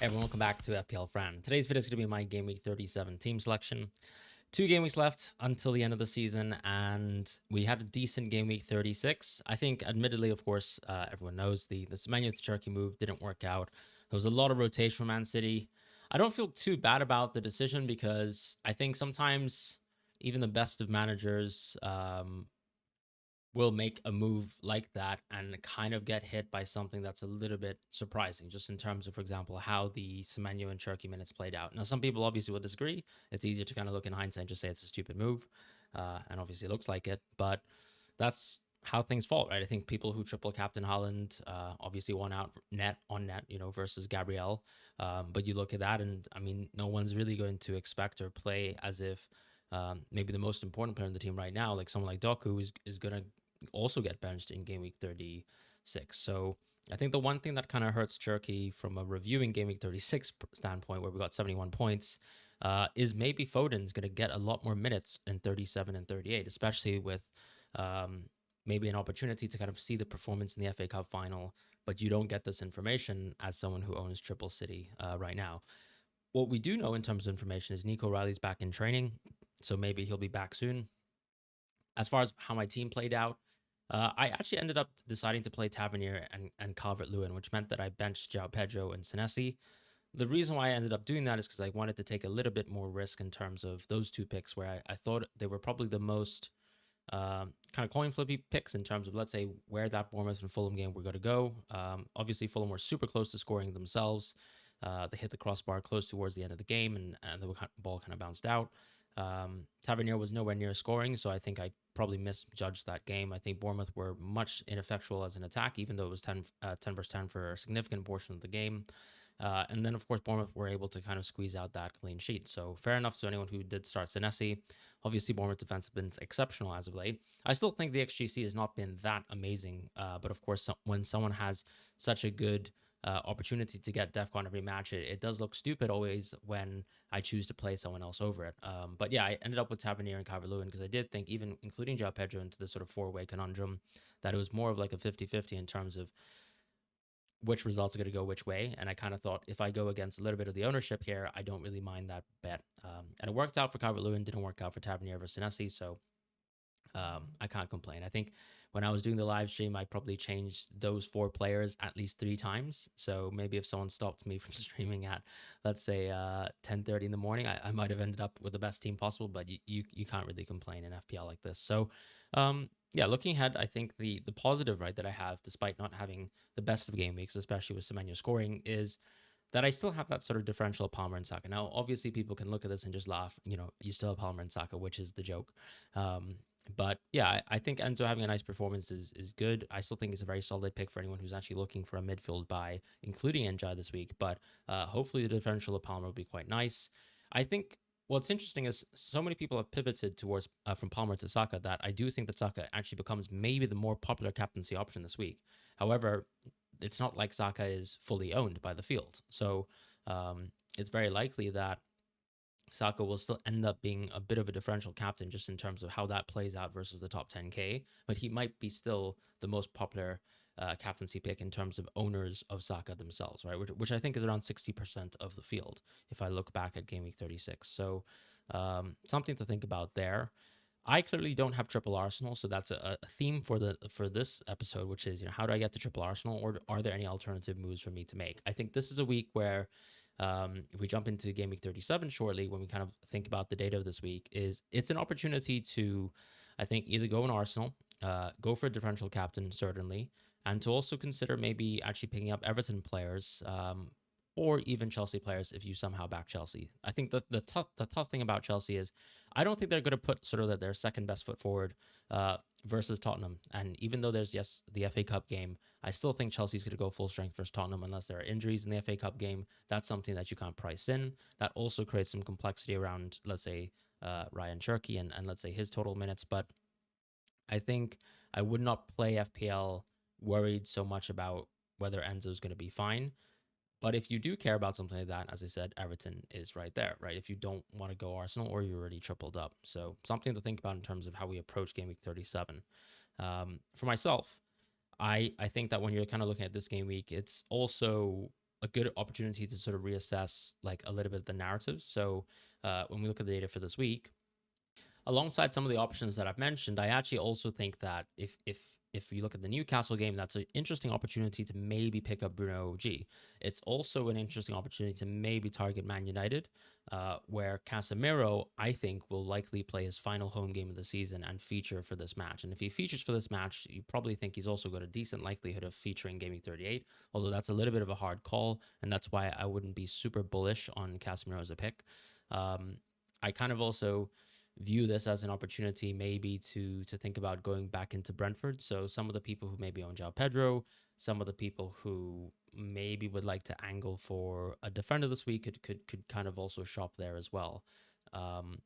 Hey everyone, welcome back to FPL Fran. Today's video is going to be my Game Week 37 team selection. 2 game weeks left until the end of the season, and we had a decent Game Week 36. I think, admittedly, of course, everyone knows the Semenyo to Cherky move didn't work out. There was a lot of rotation from Man City. I don't feel too bad about the decision because I think sometimes even the best of managers will make a move like that and kind of get hit by something that's a little bit surprising, just in terms of, for example, how the Semenyo and Cherky minutes played out. Now, some people obviously will disagree. It's easier to kind of look in hindsight and just say it's a stupid move, and obviously it looks like it, but that's how things fall, right? I think people who triple captain Haaland obviously won out net on net, versus Gabriel. But you look at that, and I mean, no one's really going to expect or play as if maybe the most important player in the team right now, like someone like Doku, is going to also get benched in game week 36. So I think the one thing that kind of hurts Cherky from a reviewing game week 36 standpoint, where we got 71 points, is maybe Foden's going to get a lot more minutes in 37 and 38, especially with maybe an opportunity to kind of see the performance in the FA Cup final, but you don't get this information as someone who owns Triple City right now. What we do know in terms of information is Nico Riley's back in training, so maybe he'll be back soon. As far as how my team played out, I actually ended up deciding to play Tavernier and Calvert-Lewin, which meant that I benched João Pedro and Senesi. The reason why I ended up doing that is because I wanted to take a little bit more risk in terms of those two picks, where I thought they were probably the most kind of coin flippy picks in terms of, let's say, where that Bournemouth and Fulham game were going to go. Obviously, Fulham were super close to scoring themselves. They hit the crossbar close towards the end of the game, and the ball kind of bounced out. Tavernier was nowhere near scoring, so I think I probably misjudged that game. I think Bournemouth were much ineffectual as an attack, even though it was 10 versus 10 for a significant portion of the game. And then, of course, Bournemouth were able to kind of squeeze out that clean sheet. So fair enough to anyone who did start Senesi. Obviously, Bournemouth defense has been exceptional as of late. I still think the XGC has not been that amazing. But of course, when someone has such a good opportunity to get DEFCON every match, it does look stupid always when I choose to play someone else over it. But yeah, I ended up with Tavernier and Calvert-Lewin because I did think, even including João Pedro into this sort of four-way conundrum, that it was more of like a 50-50 in terms of which results are going to go which way. And I kind of thought, if I go against a little bit of the ownership here, I don't really mind that bet. And it worked out for Calvert-Lewin, didn't work out for Tavernier versus Senesi, so I can't complain. I think when I was doing the live stream, I probably changed those 4 players at least 3 times. So maybe if someone stopped me from streaming at, let's say, 10:30 in the morning, I might have ended up with the best team possible. But you can't really complain in FPL like this. So yeah, looking ahead, I think the positive, right, that I have, despite not having the best of game weeks, especially with Semenyo scoring, is that I still have that sort of differential of Palmer and Saka. Now, obviously, people can look at this and just laugh. You still have Palmer and Saka, which is the joke. But yeah, I think Enzo having a nice performance is good. I still think it's a very solid pick for anyone who's actually looking for a midfield buy, including Njai this week. But hopefully the differential of Palmer will be quite nice. I think what's interesting is so many people have pivoted towards from Palmer to Saka that I do think that Saka actually becomes maybe the more popular captaincy option this week. However, it's not like Saka is fully owned by the field. So it's very likely that Saka will still end up being a bit of a differential captain just in terms of how that plays out versus the top 10K, but he might be still the most popular captaincy pick in terms of owners of Saka themselves, right? Which I think is around 60% of the field if I look back at Game Week 36. So something to think about there. I clearly don't have triple Arsenal, so that's a theme for this episode, which is, how do I get to triple Arsenal, or are there any alternative moves for me to make? I think this is a week where if we jump into Game Week 37 shortly, when we kind of think about the data of this week, it's an opportunity to, I think, either go in Arsenal, go for a differential captain, certainly, and to also consider maybe actually picking up Everton players, or even Chelsea players if you somehow back Chelsea. I think the tough thing about Chelsea is I don't think they're going to put sort of their second best foot forward versus Tottenham. And even though there's, yes, the FA Cup game, I still think Chelsea's going to go full strength versus Tottenham unless there are injuries in the FA Cup game. That's something that you can't price in. That also creates some complexity around, let's say, Ryan Cherky and let's say his total minutes. But I think I would not play FPL worried so much about whether Enzo's going to be fine. But if you do care about something like that, as I said, Everton is right there, right? If you don't want to go Arsenal or you're already tripled up. So something to think about in terms of how we approach Game Week 37. For myself, I think that when you're kind of looking at this game week, it's also a good opportunity to sort of reassess like a little bit of the narratives. So when we look at the data for this week, alongside some of the options that I've mentioned, I actually also think that if you look at the Newcastle game, that's an interesting opportunity to maybe pick up Bruno G. It's also an interesting opportunity to maybe target Man United, where Casemiro, I think, will likely play his final home game of the season and feature for this match. And if he features for this match, you probably think he's also got a decent likelihood of featuring Gameweek 38, although that's a little bit of a hard call, and that's why I wouldn't be super bullish on Casemiro as a pick. I kind of also view this as an opportunity maybe to think about going back into Brentford. So some of the people who maybe own João Pedro, some of the people who maybe would like to angle for a defender this week could kind of also shop there as well. Um,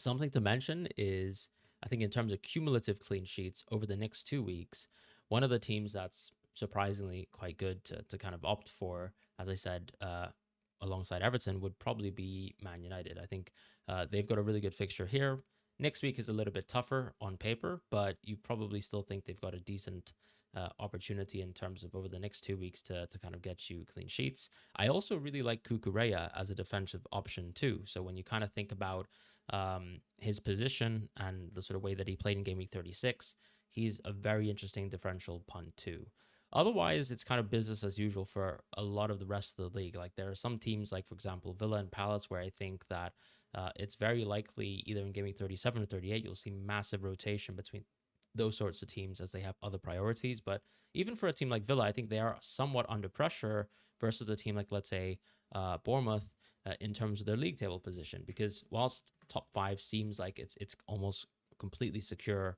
Something to mention is, I think in terms of cumulative clean sheets over the next 2 weeks, one of the teams that's surprisingly quite good to kind of opt for, as I said, alongside Everton, would probably be Man United. I think they've got a really good fixture here. Next week is a little bit tougher on paper, but you probably still think they've got a decent opportunity in terms of over the next 2 weeks to kind of get you clean sheets. I also really like Kukureya as a defensive option too. So when you kind of think about his position and the sort of way that he played in Game Week 36, he's a very interesting differential punt too. Otherwise, it's kind of business as usual for a lot of the rest of the league. Like there are some teams, like for example Villa and Palace, where I think that it's very likely either in Game Week 37 or 38 you'll see massive rotation between those sorts of teams as they have other priorities. But even for a team like Villa, I think they are somewhat under pressure versus a team like, let's say, Bournemouth, in terms of their league table position. Because whilst top five seems like it's almost completely secure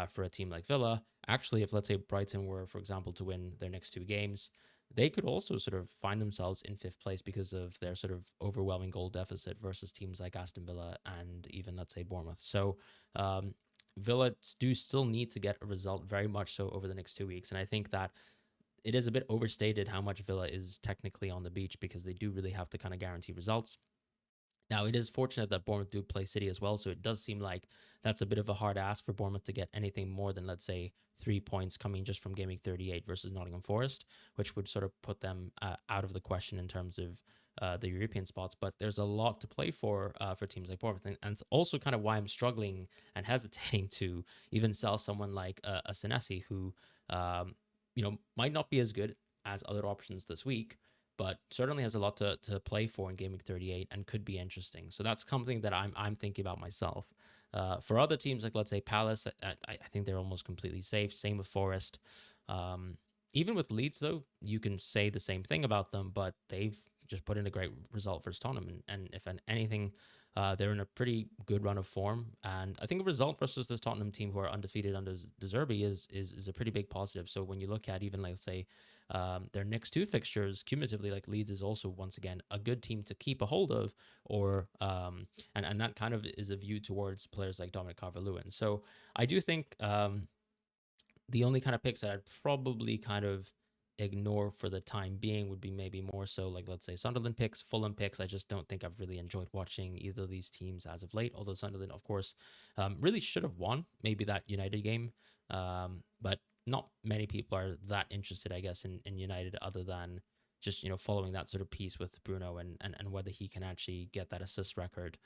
for a team like Villa, actually, if let's say Brighton were, for example, to win their next 2 games, they could also sort of find themselves in fifth place because of their sort of overwhelming goal deficit versus teams like Aston Villa and even, let's say, Bournemouth. So Villa do still need to get a result very much so over the next 2 weeks. And I think that it is a bit overstated how much Villa is technically on the beach because they do really have to kind of guarantee results. Now, it is fortunate that Bournemouth do play City as well, so it does seem like that's a bit of a hard ask for Bournemouth to get anything more than, let's say, 3 points coming just from Game Week 38 versus Nottingham Forest, which would sort of put them out of the question in terms of the European spots. But there's a lot to play for teams like Bournemouth, and it's also kind of why I'm struggling and hesitating to even sell someone like a Senesi, who might not be as good as other options this week, but certainly has a lot to play for in Game Week 38 and could be interesting. So that's something that I'm thinking about myself. For other teams, like let's say Palace, I think they're almost completely safe. Same with Forest. Even with Leeds, though, you can say the same thing about them, but they've just put in a great result versus Tottenham. And if anything, they're in a pretty good run of form. And I think a result versus this Tottenham team who are undefeated under De Zerbi is a pretty big positive. So when you look at even, like, let's say, their next 2 fixtures, cumulatively, like Leeds is also, once again, a good team to keep a hold of, or and that kind of is a view towards players like Dominic Calvert-Lewin. So I do think the only kind of picks that I'd probably kind of ignore for the time being would be maybe more so like, let's say, Sunderland picks, Fulham picks. I just don't think I've really enjoyed watching either of these teams as of late, although Sunderland, of course, really should have won maybe that United game, but not many people are that interested, I guess, in United, other than just following that sort of piece with Bruno and whether he can actually get that assist record.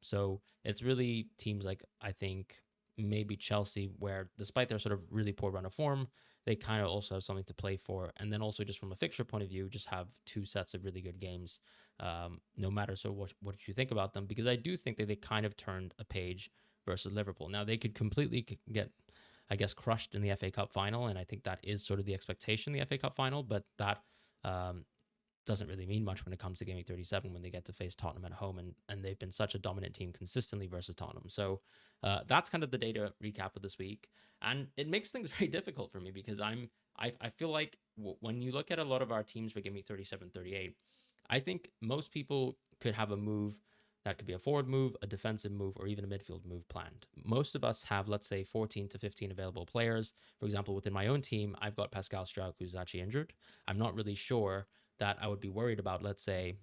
So it's really teams like, I think, maybe Chelsea, where despite their sort of really poor run of form, they kind of also have something to play for. And then also just from a fixture point of view, just have 2 sets of really good games, no matter what you think about them, because I do think that they kind of turned a page versus Liverpool. Now, they could completely get, I guess, crushed in the FA Cup final, and I think that is sort of the expectation in the FA Cup final, but that doesn't really mean much when it comes to Game Week 37 when they get to face Tottenham at home, and they've been such a dominant team consistently versus Tottenham. So that's kind of the data recap of this week, and it makes things very difficult for me because I feel like when you look at a lot of our teams for Game Week 37, 38, I think most people could have a move that could be a forward move, a defensive move, or even a midfield move planned. Most of us have, let's say, 14 to 15 available players. For example, within my own team, I've got Pascal Struijk, who's actually injured. I'm not really sure that I would be worried about, let's say,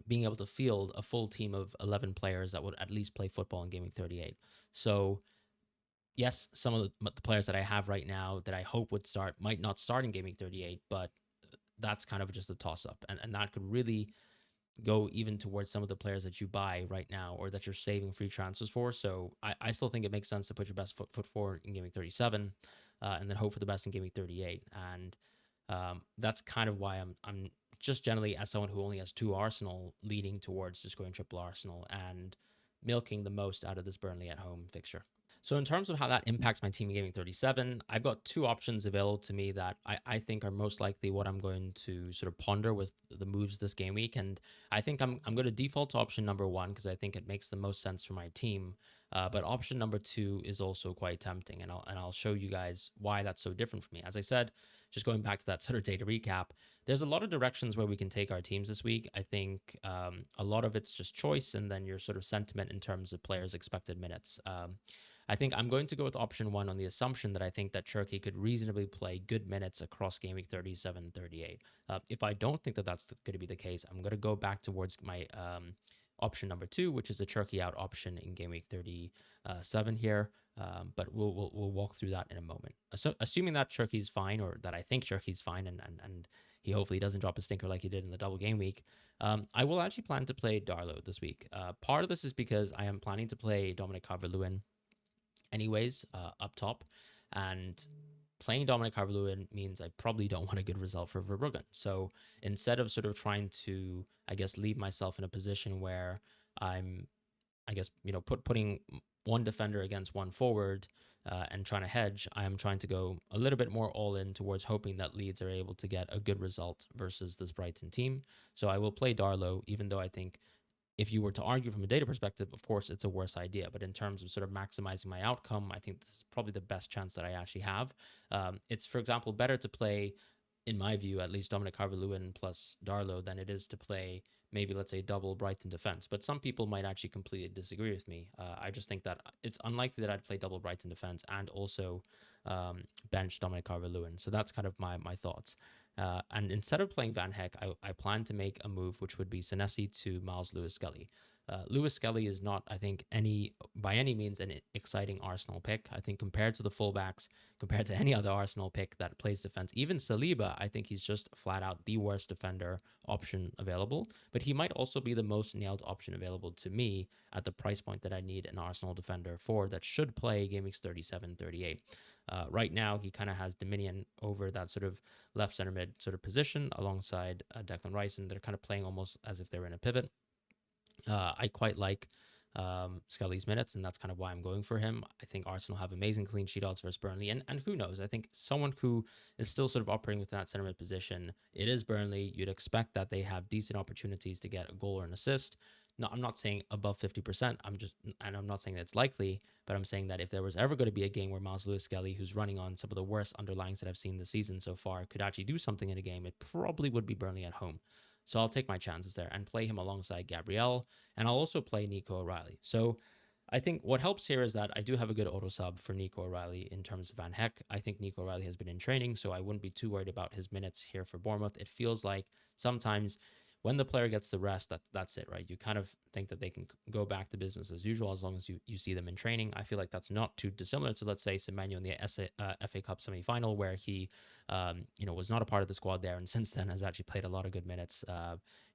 being able to field a full team of 11 players that would at least play football in Game Week 38. So yes, some of the players that I have right now that I hope would start might not start in Game Week 38, but that's kind of just a toss up, and that could really go even towards some of the players that you buy right now or that you're saving free transfers for. So I still think it makes sense to put your best foot forward in Gameweek 37, and then hope for the best in Gameweek 38. And that's kind of why I'm just generally, as someone who only has 2 Arsenal, leaning towards just going triple Arsenal and milking the most out of this Burnley at home fixture. So in terms of how that impacts my team in Gaming 37, I've got 2 options available to me that I think are most likely what I'm going to sort of ponder with the moves this game week. And I think I'm going to default to option number 1 because I think it makes the most sense for my team. But option number 2 is also quite tempting, and I'll show you guys why that's so different for me. As I said, just going back to that sort of data recap, there's a lot of directions where we can take our teams this week. I think a lot of it's just choice, and then your sort of sentiment in terms of players' expected minutes. I think I'm going to go with option 1 on the assumption that I think that Cherki could reasonably play good minutes across game week 37 and 38. If I don't think that that's going to be the case, I'm going to go back towards my option number 2, which is the Cherki out option in game week 37 here. But we'll walk through that in a moment. So assuming that Cherki's fine, or that I think Cherki's fine, and he hopefully doesn't drop a stinker like he did in the double game week, I will actually plan to play Darlow this week. Part of this is because I am planning to play Dominic Calvert-Lewin anyways, up top, and playing Dominic Calvert-Lewin means I probably don't want a good result for Verbruggen. So instead of sort of trying to, I guess, leave myself in a position where I'm, I guess, putting one defender against one forward and trying to hedge, I am trying to go a little bit more all in towards hoping that Leeds are able to get a good result versus this Brighton team. So I will play Darlow, even though I think if you were to argue from a data perspective, of course, it's a worse idea. But in terms of sort of maximizing my outcome, I think this is probably the best chance that I actually have. It's, for example, better to play, in my view, at least Dominic Calvert-Lewin plus Darlow than it is to play maybe, let's say, double Brighton defense. But some people might actually completely disagree with me. I just think that it's unlikely that I'd play double Brighton defense and also bench Dominic Calvert-Lewin. So that's kind of my thoughts. And instead of playing Van Heck, I plan to make a move which would be Senesi to Miles Lewis-Skelly. Lewis-Skelly is not, I think, by any means an exciting Arsenal pick. I think compared to the fullbacks, compared to any other Arsenal pick that plays defense, even Saliba, I think he's just flat out the worst defender option available. But he might also be the most nailed option available to me at the price point that I need an Arsenal defender for that should play game weeks 37, 38. Right now, he kind of has dominion over that sort of left center mid sort of position alongside Declan Rice, and they're kind of playing almost as if they're in a pivot. I quite like Scully's minutes, and that's kind of why I'm going for him. I think Arsenal have amazing clean sheet odds versus Burnley, and who knows? I think someone who is still sort of operating within that center mid position, it is Burnley. You'd expect that they have decent opportunities to get a goal or an assist. No, I'm not saying above 50%. I'm not saying that it's likely, but I'm saying that if there was ever going to be a game where Miles Lewis-Skelly, who's running on some of the worst underlyings that I've seen this season so far, could actually do something in a game, it probably would be Burnley at home. So I'll take my chances there and play him alongside Gabriel, and I'll also play Nico O'Reilly. So I think what helps here is that I do have a good auto sub for Nico O'Reilly in terms of Van Heck. I think Nico O'Reilly has been in training, so I wouldn't be too worried about his minutes here for Bournemouth. It feels like sometimes when the player gets the rest, that's it, right? You kind of think that they can go back to business as usual as long as you see them in training. I feel like that's not too dissimilar to, let's say, Semenyo in the FA Cup semi-final, where he, was not a part of the squad there, and since then has actually played a lot of good minutes,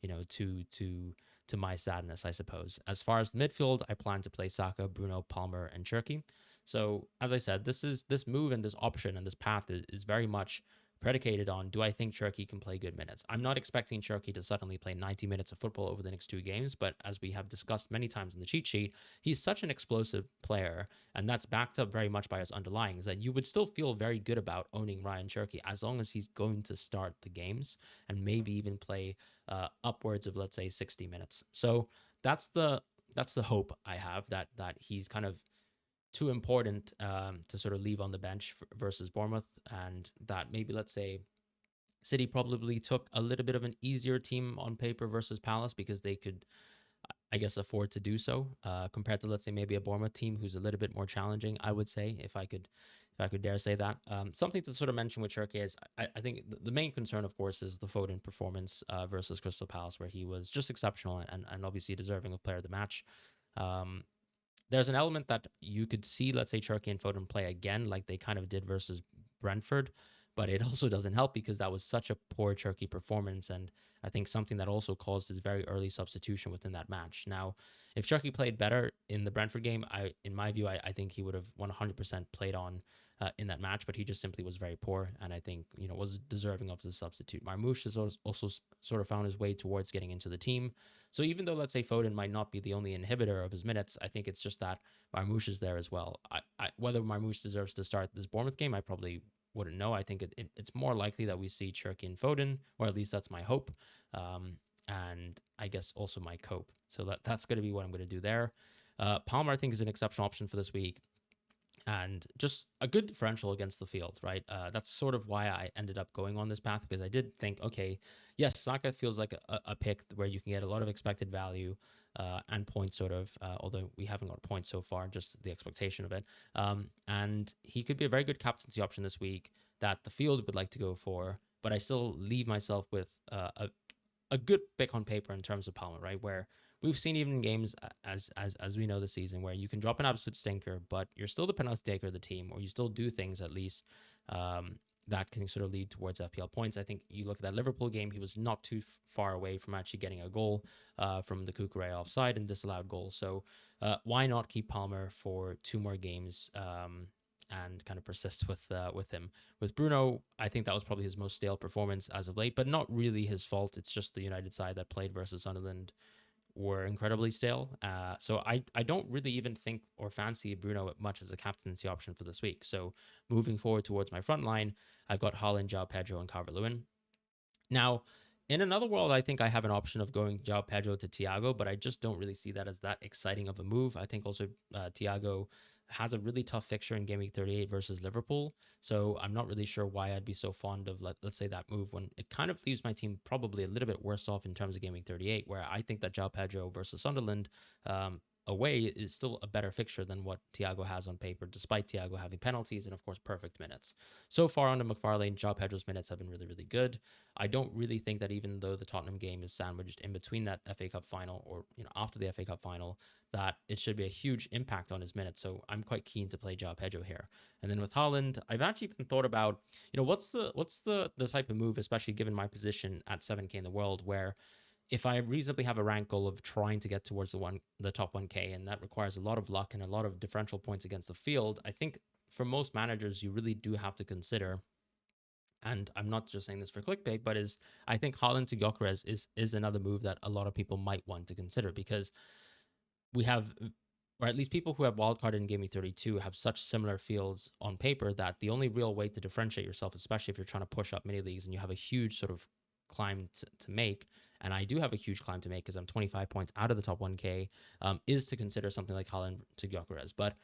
to my sadness, I suppose. As far as the midfield, I plan to play Saka, Bruno, Palmer, and Cherki. So, as I said, this move and this option and this path is very much predicated on, do I think Cherki can play good minutes? I'm not expecting Cherki to suddenly play 90 minutes of football over the next 2 games, but as we have discussed many times in the cheat sheet, he's such an explosive player, and that's backed up very much by his underlyings, that you would still feel very good about owning Ryan Cherki as long as he's going to start the games and maybe even play upwards of, let's say, 60 minutes. So that's the hope I have, that he's kind of too important to sort of leave on the bench versus Bournemouth, and that maybe, let's say, City probably took a little bit of an easier team on paper versus Palace because they could, I guess, afford to do so compared to, let's say, maybe a Bournemouth team who's a little bit more challenging, I would say, if I could dare say that. Something to sort of mention with Cherki is I think the main concern, of course, is the Foden performance versus Crystal Palace, where he was just exceptional and obviously deserving of player of the match. There's an element that you could see, let's say, Cherki and Foden play again like they kind of did versus Brentford, but it also doesn't help because that was such a poor Turkey performance, and I think something that also caused his very early substitution within that match. Now, if Turkey played better in the Brentford game, in my view, I think he would have 100% played on in that match, but he just simply was very poor, and I think was deserving of the substitute. Marmoush has also sort of found his way towards getting into the team. So even though, let's say, Foden might not be the only inhibitor of his minutes, I think it's just that Marmoush is there as well. Whether Marmoush deserves to start this Bournemouth game, I probably wouldn't know. I think it's more likely that we see Cherki and Foden, or at least that's my hope, and I guess also my cope. So that's going to be what I'm going to do there. Palmer, I think, is an exceptional option for this week, and just a good differential against the field, right? That's sort of why I ended up going on this path, because I did think, okay, yes, Saka feels like a pick where you can get a lot of expected value and points, sort of, although we haven't got points so far, just the expectation of it. And he could be a very good captaincy option this week that the field would like to go for, but I still leave myself with a good pick on paper in terms of Palmer, right? Where we've seen even in games as we know this season where you can drop an absolute stinker, but you're still the penalty taker of the team, or you still do things at least that can sort of lead towards FPL points. I think you look at that Liverpool game, he was not too far away from actually getting a goal from the Kukurea offside and disallowed goal. So why not keep Palmer for 2 more games and kind of persist with him? With Bruno, I think that was probably his most stale performance as of late, but not really his fault. It's just the United side that played versus Sunderland were incredibly stale. So I don't really even think or fancy Bruno much as a captaincy option for this week. So moving forward towards my front line, I've got Haaland, João Pedro, and Calvert-Lewin. Now, in another world, I think I have an option of going João Pedro to Thiago, but I just don't really see that as that exciting of a move. I think also Thiago has a really tough fixture in Gameweek 38 versus Liverpool, so I'm not really sure why I'd be so fond of, let's say, that move when it kind of leaves my team probably a little bit worse off in terms of Gameweek 38, where I think that João Pedro versus Sunderland away is still a better fixture than what Thiago has on paper, despite Thiago having penalties and, of course, perfect minutes. So far under McFarlane, João Pedro's minutes have been really, really good. I don't really think that even though the Tottenham game is sandwiched in between that FA Cup final or after the FA Cup final, that it should be a huge impact on his minutes. So I'm quite keen to play João Pedro here. And then with Haaland, I've actually been thought about, what's the type of move, especially given my position at 7K in the world, where if I reasonably have a rank goal of trying to get towards the top 1K, and that requires a lot of luck and a lot of differential points against the field, I think for most managers, you really do have to consider, and I'm not just saying this for clickbait, but I think Haaland to Gyökeres is another move that a lot of people might want to consider, because we have, or at least people who have wildcarded in Game Week 32 have such similar fields on paper that the only real way to differentiate yourself, especially if you're trying to push up mini leagues and you have a huge sort of climb to make, and I do have a huge climb to make because I'm 25 points out of the top 1K, is to consider something like Haaland to Gyökeres. But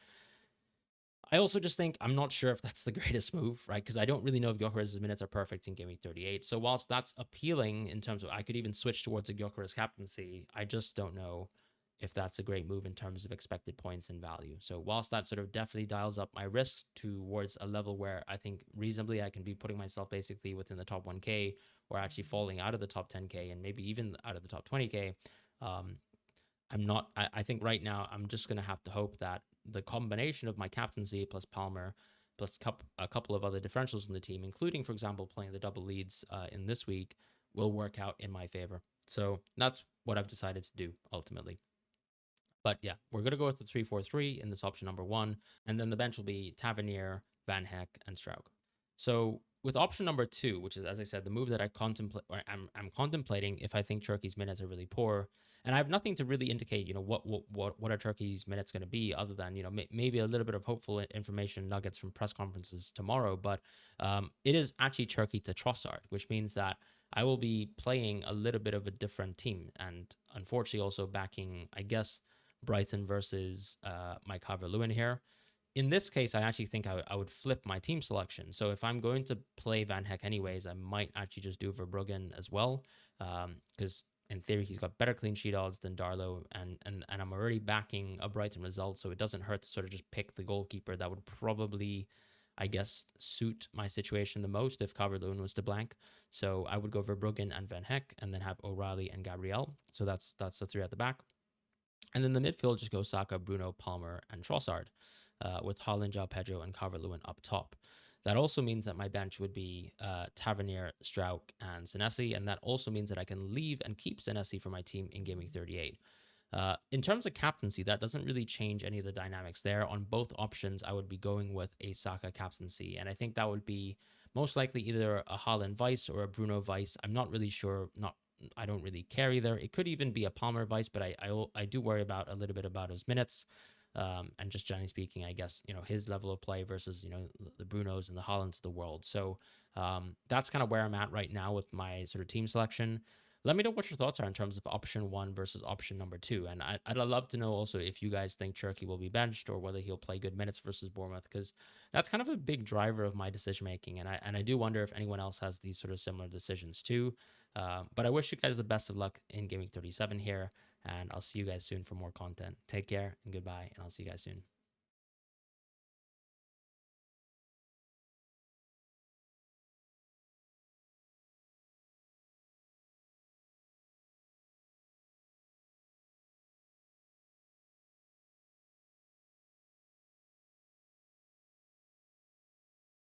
I also just think I'm not sure if that's the greatest move, right? Because I don't really know if Gyökeres' minutes are perfect in Game Week 38. So whilst that's appealing in terms of I could even switch towards a Gyökeres captaincy, I just don't know if that's a great move in terms of expected points and value. So whilst that sort of definitely dials up my risks towards a level where I think reasonably I can be putting myself basically within the top 1K or actually falling out of the top 10K and maybe even out of the top 20K, I think right now I'm just going to have to hope that the combination of my captaincy plus Palmer plus a couple of other differentials in the team, including, for example, playing the double leads in this week, will work out in my favor. So that's what I've decided to do ultimately. But yeah, we're going to go with the 3-4-3 in this option number 1. And then the bench will be Tavernier, Van Heck, and Struijk. So with option number 2, which is, as I said, the move that I'm contemplating if I think Turkey's minutes are really poor, and I have nothing to really indicate, what are Turkey's minutes going to be other than, maybe a little bit of hopeful information nuggets from press conferences tomorrow. But it is actually Turkey to Trossard, which means that I will be playing a little bit of a different team, and unfortunately also backing, I guess, Brighton versus my Calvert-Lewin here. In this case, I actually think I would flip my team selection. So if I'm going to play Van Heck anyways, I might actually just do Verbruggen as well, because in theory he's got better clean sheet odds than Darlow, and I'm already backing a Brighton result, so it doesn't hurt to sort of just pick the goalkeeper that would probably, I guess, suit my situation the most if Calvert-Lewin was to blank. So I would go Verbruggen and Van Heck, and then have O'Reilly and Gabriel. So that's the 3 at the back. And then the midfield just goes Saka, Bruno, Palmer, and Trossard, with Haaland, João Pedro, and Calvert-Lewin up top. That also means that my bench would be Tavernier, Strauch, and Senesi, and that also means that I can leave and keep Senesi for my team in Gaming 38. In terms of captaincy, that doesn't really change any of the dynamics there. On both options, I would be going with a Saka captaincy, and I think that would be most likely either a Haaland vice or a Bruno vice. I'm not really sure. I don't really care either. It could even be a Palmer vice, but I do worry about a little bit about his minutes. And just generally speaking, I guess, his level of play versus, the Brunos and the Haalands of the world. So that's kind of where I'm at right now with my sort of team selection. Let me know what your thoughts are in terms of option 1 versus option number 2. And I'd love to know also if you guys think Cherky will be benched or whether he'll play good minutes versus Bournemouth, because that's kind of a big driver of my decision making. And I do wonder if anyone else has these sort of similar decisions too. But I wish you guys the best of luck in Gameweek 37 here. And I'll see you guys soon for more content. Take care and goodbye. And I'll see you guys soon.